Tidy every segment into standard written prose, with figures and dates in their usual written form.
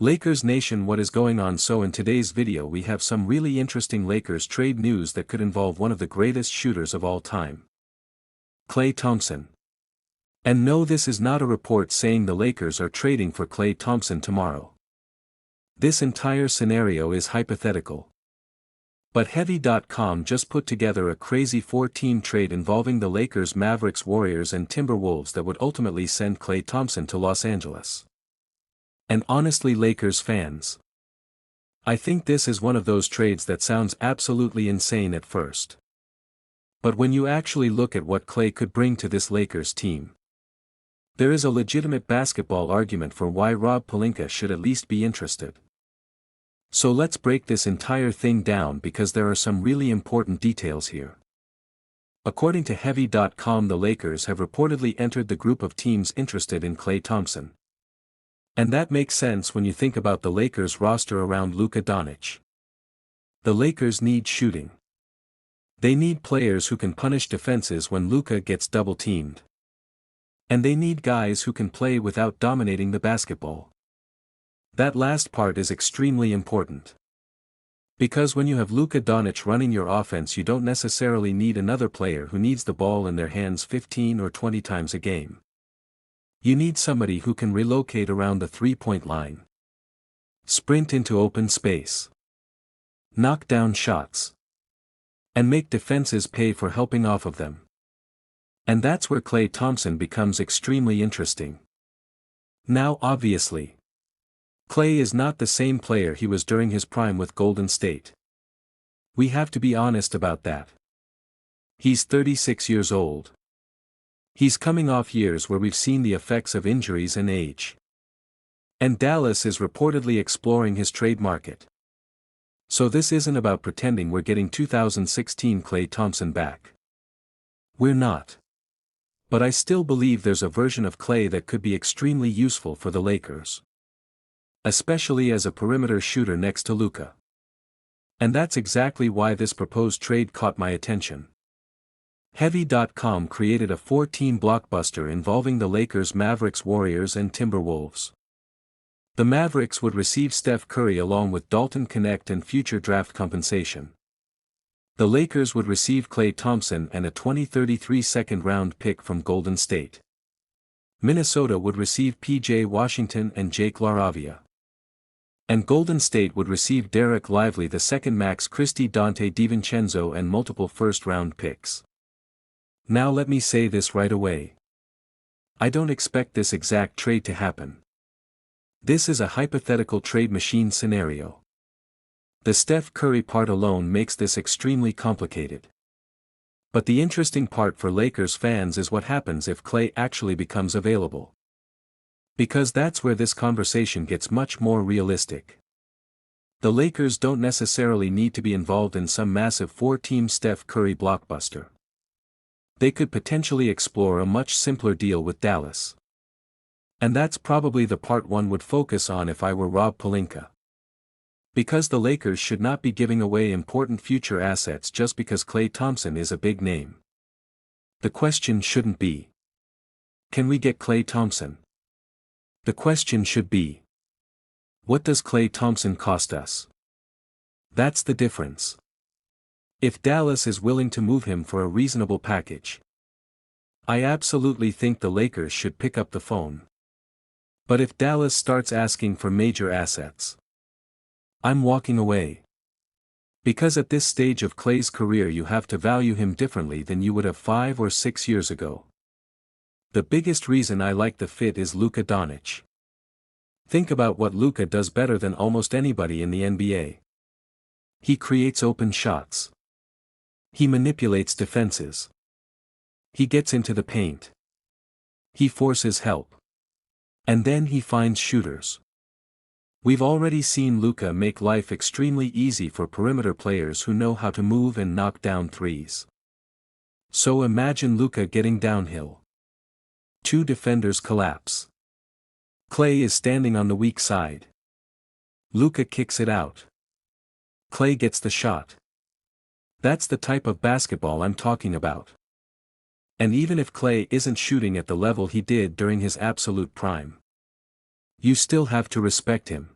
Lakers Nation, what is going on? So in today's video we have some really interesting Lakers trade news that could involve one of the greatest shooters of all time, Klay Thompson. And no, this is not a report saying the Lakers are trading for Klay Thompson tomorrow. This entire scenario is hypothetical. But Heavy.com just put together a crazy 4-team trade involving the Lakers, Mavericks, Warriors and Timberwolves that would ultimately send Klay Thompson to Los Angeles. And honestly, Lakers fans, I think this is one of those trades that sounds absolutely insane at first. But when you actually look at what Klay could bring to this Lakers team, there is a legitimate basketball argument for why Rob Pelinka should at least be interested. So let's break this entire thing down because there are some really important details here. According to Heavy.com, the Lakers have reportedly entered the group of teams interested in Klay Thompson. And that makes sense when you think about the Lakers roster around Luka Doncic. The Lakers need shooting. They need players who can punish defenses when Luka gets double-teamed. And they need guys who can play without dominating the basketball. That last part is extremely important. Because when you have Luka Doncic running your offense, you don't necessarily need another player who needs the ball in their hands 15 or 20 times a game. You need somebody who can relocate around the three-point line, sprint into open space, knock down shots, and make defenses pay for helping off of them. And that's where Klay Thompson becomes extremely interesting. Now obviously, Klay is not the same player he was during his prime with Golden State. We have to be honest about that. He's 36 years old. He's coming off years where we've seen the effects of injuries and age. And Dallas is reportedly exploring his trade market. So this isn't about pretending we're getting 2016 Klay Thompson back. We're not. But I still believe there's a version of Klay that could be extremely useful for the Lakers. Especially as a perimeter shooter next to Luka. And that's exactly why this proposed trade caught my attention. Heavy.com created a 4-team blockbuster involving the Lakers, Mavericks, Warriors and Timberwolves. The Mavericks would receive Steph Curry along with Dalton Knecht and future draft compensation. The Lakers would receive Klay Thompson and a 2033 second-round pick from Golden State. Minnesota would receive P.J. Washington and Jake LaRavia. And Golden State would receive Derek Lively II, Max Christie, Dante DiVincenzo and multiple first-round picks. Now let me say this right away. I don't expect this exact trade to happen. This is a hypothetical trade machine scenario. The Steph Curry part alone makes this extremely complicated. But the interesting part for Lakers fans is what happens if Klay actually becomes available. Because that's where this conversation gets much more realistic. The Lakers don't necessarily need to be involved in some massive 4-team Steph Curry blockbuster. They could potentially explore a much simpler deal with Dallas. And that's probably the part one would focus on if I were Rob Pelinka. Because the Lakers should not be giving away important future assets just because Klay Thompson is a big name. The question shouldn't be, can we get Klay Thompson? The question should be, what does Klay Thompson cost us? That's the difference. If Dallas is willing to move him for a reasonable package, I absolutely think the Lakers should pick up the phone. But if Dallas starts asking for major assets, I'm walking away. Because at this stage of Klay's career you have to value him differently than you would have 5 or 6 years ago. The biggest reason I like the fit is Luka Doncic. Think about what Luka does better than almost anybody in the NBA. He creates open shots. He manipulates defenses. He gets into the paint. He forces help. And then he finds shooters. We've already seen Luka make life extremely easy for perimeter players who know how to move and knock down threes. So imagine Luka getting downhill. 2 defenders collapse. Klay is standing on the weak side. Luka kicks it out. Klay gets the shot. That's the type of basketball I'm talking about. And even if Klay isn't shooting at the level he did during his absolute prime, you still have to respect him.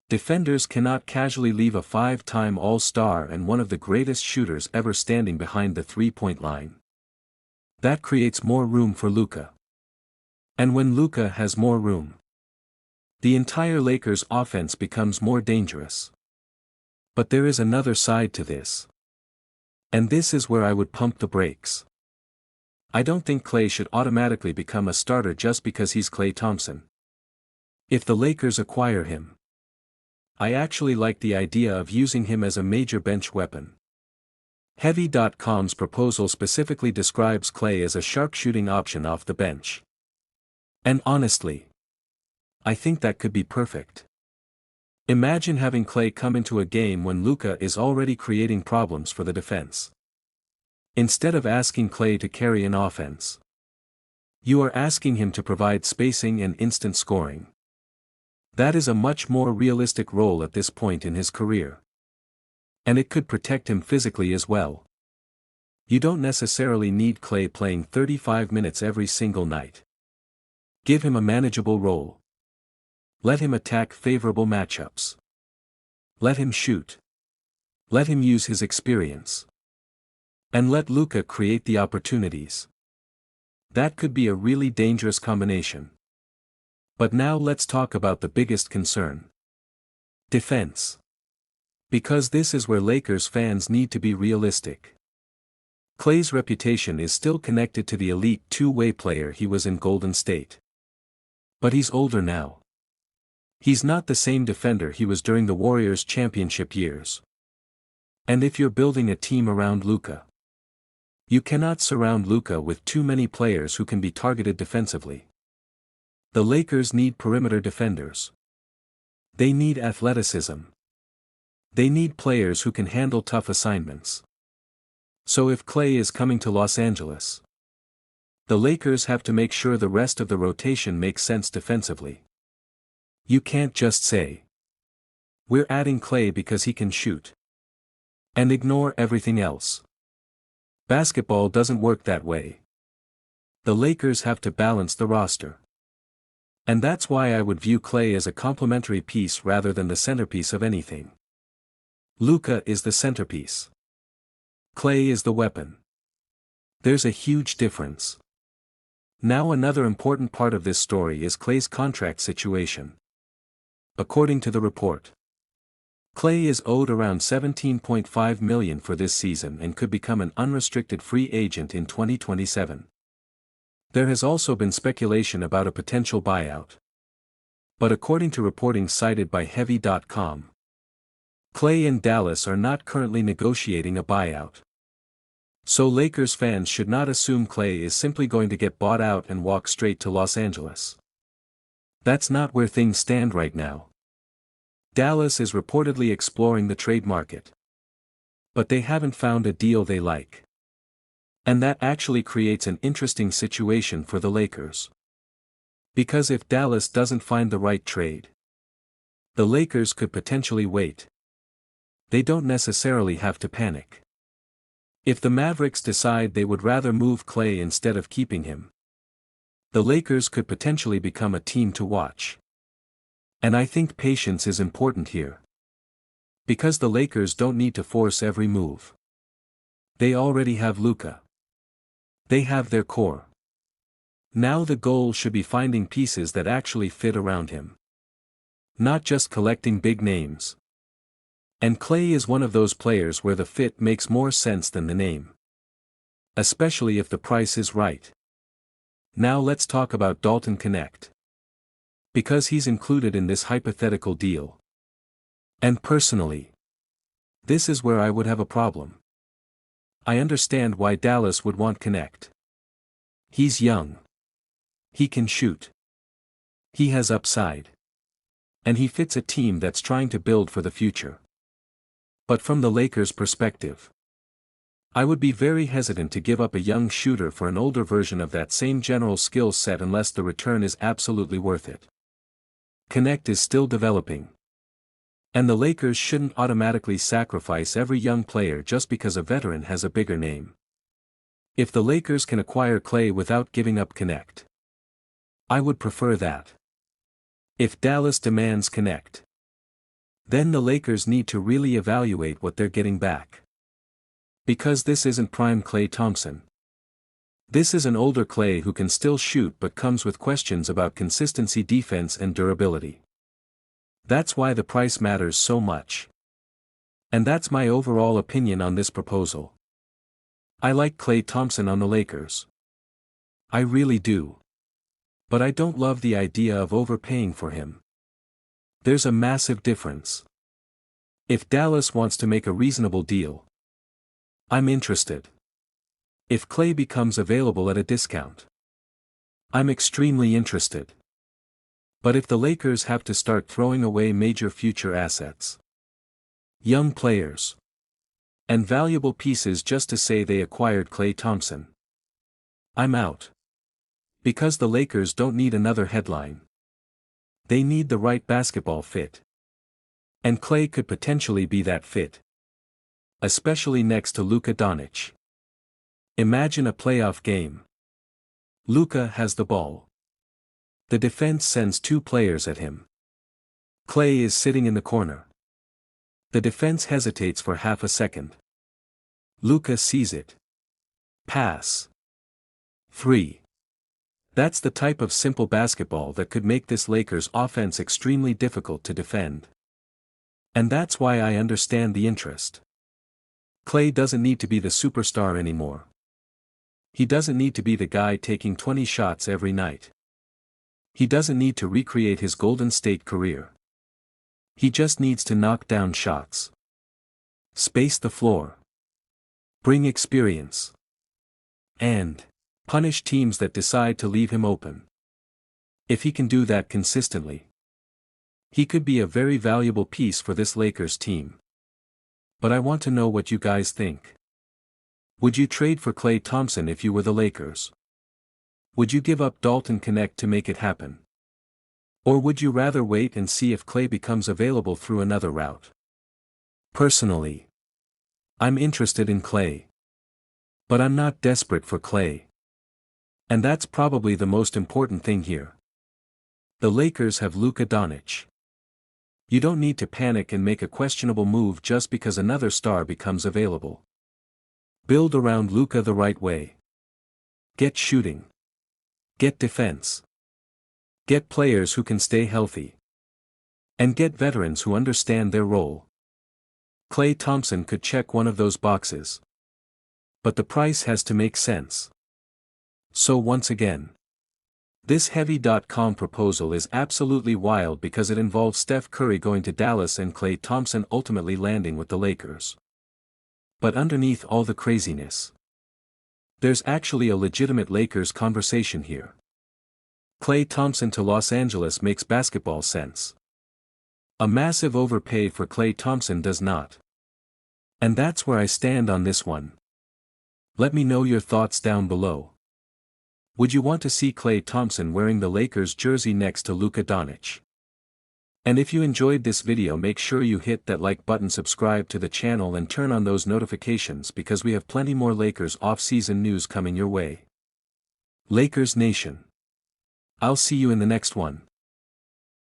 Defenders cannot casually leave a 5-time All-Star and one of the greatest shooters ever standing behind the three-point line. That creates more room for Luka. And when Luka has more room, the entire Lakers offense becomes more dangerous. But there is another side to this. And this is where I would pump the brakes. I don't think Klay should automatically become a starter just because he's Klay Thompson. If the Lakers acquire him, I actually like the idea of using him as a major bench weapon. Heavy.com's proposal specifically describes Klay as a sharpshooting option off the bench. And honestly, I think that could be perfect. Imagine having Klay come into a game when Luka is already creating problems for the defense. Instead of asking Klay to carry an offense, you are asking him to provide spacing and instant scoring. That is a much more realistic role at this point in his career. And it could protect him physically as well. You don't necessarily need Klay playing 35 minutes every single night. Give him a manageable role. Let him attack favorable matchups. Let him shoot. Let him use his experience. And let Luka create the opportunities. That could be a really dangerous combination. But now let's talk about the biggest concern. Defense. Because this is where Lakers fans need to be realistic. Klay's reputation is still connected to the elite two-way player he was in Golden State. But he's older now. He's not the same defender he was during the Warriors' championship years. And if you're building a team around Luka, you cannot surround Luka with too many players who can be targeted defensively. The Lakers need perimeter defenders. They need athleticism. They need players who can handle tough assignments. So if Klay is coming to Los Angeles, the Lakers have to make sure the rest of the rotation makes sense defensively. You can't just say, "We're adding Klay because he can shoot," and ignore everything else. Basketball doesn't work that way. The Lakers have to balance the roster. And that's why I would view Klay as a complementary piece rather than the centerpiece of anything. Luka is the centerpiece. Klay is the weapon. There's a huge difference. Now another important part of this story is Klay's contract situation. According to the report, Klay is owed around $17.5 million for this season and could become an unrestricted free agent in 2027. There has also been speculation about a potential buyout. But according to reporting cited by Heavy.com, Klay and Dallas are not currently negotiating a buyout. So Lakers fans should not assume Klay is simply going to get bought out and walk straight to Los Angeles. That's not where things stand right now. Dallas is reportedly exploring the trade market. But they haven't found a deal they like. And that actually creates an interesting situation for the Lakers. Because if Dallas doesn't find the right trade, the Lakers could potentially wait. They don't necessarily have to panic. If the Mavericks decide they would rather move Klay instead of keeping him, the Lakers could potentially become a team to watch. And I think patience is important here. Because the Lakers don't need to force every move. They already have Luka. They have their core. Now the goal should be finding pieces that actually fit around him. Not just collecting big names. And Klay is one of those players where the fit makes more sense than the name. Especially if the price is right. Now let's talk about Dalton Connect. Because he's included in this hypothetical deal. And personally, this is where I would have a problem. I understand why Dallas would want Connect. He's young. He can shoot. He has upside. And he fits a team that's trying to build for the future. But from the Lakers' perspective, I would be very hesitant to give up a young shooter for an older version of that same general skill set unless the return is absolutely worth it. Connect is still developing. And the Lakers shouldn't automatically sacrifice every young player just because a veteran has a bigger name. If the Lakers can acquire Klay without giving up Connect, I would prefer that. If Dallas demands Connect, then the Lakers need to really evaluate what they're getting back. Because this isn't prime Klay Thompson. This is an older Klay who can still shoot but comes with questions about consistency, defense and durability. That's why the price matters so much. And that's my overall opinion on this proposal. I like Klay Thompson on the Lakers. I really do. But I don't love the idea of overpaying for him. There's a massive difference. If Dallas wants to make a reasonable deal, I'm interested. If Klay becomes available at a discount, I'm extremely interested. But if the Lakers have to start throwing away major future assets, young players, and valuable pieces just to say they acquired Klay Thompson, I'm out. Because the Lakers don't need another headline. They need the right basketball fit. And Klay could potentially be that fit. Especially next to Luka Doncic. Imagine a playoff game. Luka has the ball. The defense sends two players at him. Klay is sitting in the corner. The defense hesitates for half a second. Luka sees it. Pass. 3. That's the type of simple basketball that could make this Lakers offense extremely difficult to defend. And that's why I understand the interest. Klay doesn't need to be the superstar anymore. He doesn't need to be the guy taking 20 shots every night. He doesn't need to recreate his Golden State career. He just needs to knock down shots. Space the floor. Bring experience. And punish teams that decide to leave him open. If he can do that consistently, he could be a very valuable piece for this Lakers team. But I want to know what you guys think. Would you trade for Klay Thompson if you were the Lakers? Would you give up Dalton Connect to make it happen? Or would you rather wait and see if Klay becomes available through another route? Personally, I'm interested in Klay. But I'm not desperate for Klay. And that's probably the most important thing here. The Lakers have Luka Doncic. You don't need to panic and make a questionable move just because another star becomes available. Build around Luka the right way. Get shooting. Get defense. Get players who can stay healthy. And get veterans who understand their role. Klay Thompson could check one of those boxes. But the price has to make sense. So once again, this Heavy.com proposal is absolutely wild because it involves Steph Curry going to Dallas and Klay Thompson ultimately landing with the Lakers. But underneath all the craziness, there's actually a legitimate Lakers conversation here. Klay Thompson to Los Angeles makes basketball sense. A massive overpay for Klay Thompson does not. And that's where I stand on this one. Let me know your thoughts down below. Would you want to see Klay Thompson wearing the Lakers jersey next to Luka Doncic? And if you enjoyed this video, make sure you hit that like button, subscribe to the channel and turn on those notifications because we have plenty more Lakers off-season news coming your way. Lakers Nation. I'll see you in the next one.